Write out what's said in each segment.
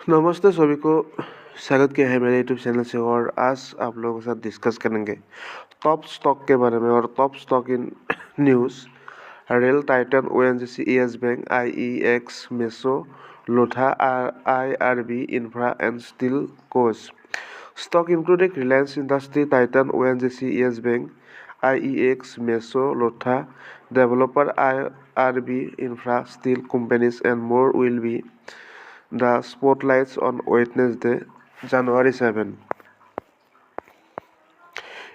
नमस्ते सभी को, स्वागत किया है मेरे यूट्यूब चैनल से। और आज आप लोगों के साथ डिस्कस करेंगे टॉप स्टॉक के बारे में। और top stock in news: rail, Titan, ONGC, yes bank, IEX, meso, Lodha, IRB Infra and Steel Coast. Stock including Reliance Industry, Titan, ONGC, yes bank, IEX, Meesho, Lodha, developer IRB Infra, steel companies and more will be the spotlights on Wednesday, January 7.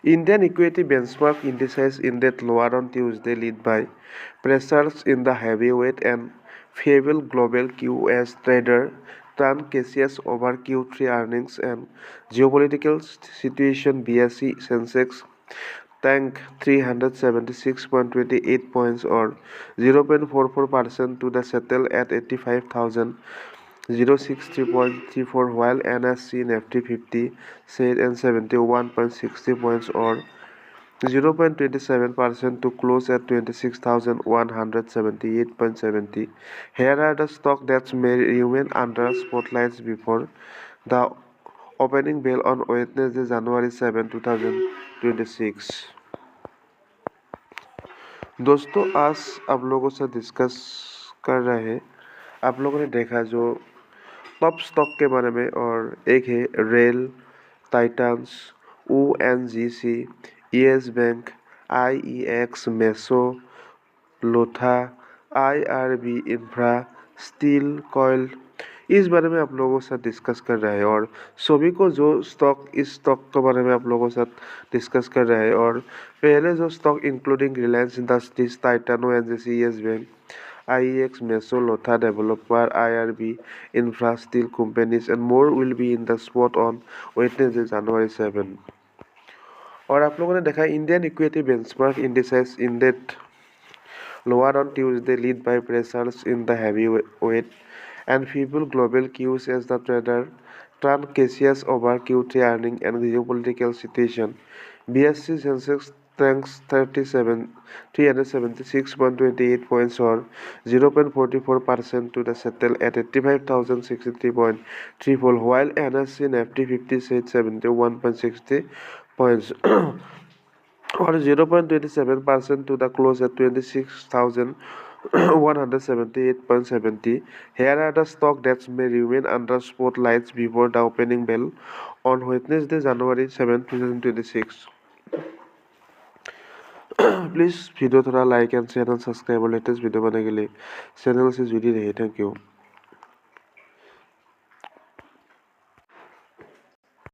Indian equity benchmark indices ended lower on Tuesday, led by pressures in the heavyweight and favorable global QS trader turn cautious over Q3 earnings and geopolitical situation. BSE Sensex tanked 376.28 points or 0.44% to the settle at 85,063.34, while NSC Nifty 50 said and 71.60 points or 0.27% to close at 26,178.70. Here are the stocks that may remain under spotlights before the opening bell on Wednesday, January 7, 2026. दोस्तों, आज आप लोगों से discuss कर रहे हैं। आप लोगों ने देखा जो टॉप स्टॉक के बारे में, और एक है rail, titans, ONGC, yes bank, IEX, मेसो, लोथा, IRB इंफ्रा, स्टील कॉयल। इस बारे में आप लोगों के साथ डिस्कस कर रहे हैं। और सभी को जो स्टॉक, इस स्टॉक के बारे में आप लोगों के साथ डिस्कस कर रहे हैं। और पहले जो stock including Reliance industries, Titan, ONGC, yes bank, IEX, Meesho, Lodha, developer, IRB, Infra, steel companies and more will be in the spot on Wednesday, January 7. और आप लोगों ने देखा Indian equity benchmark indices ended lower on Tuesday, led by pressures in the heavyweight and feeble global cues as the trader turned cautious over Q3 earnings and geopolitical situation. BSE Sensex tanks 376.28 points or 0.44% to the settle at 85,063.34, while NSC Nifty 50 said 71.60 points or 0.27% to the close at 26,178.70. Here are the stocks that may remain under spotlights before the opening bell on Wednesday, January 7, 2026. Please video थोड़ा like and share and subscribe और latest video बनाने के लिए channel से जुड़ी रहिए। Thank you.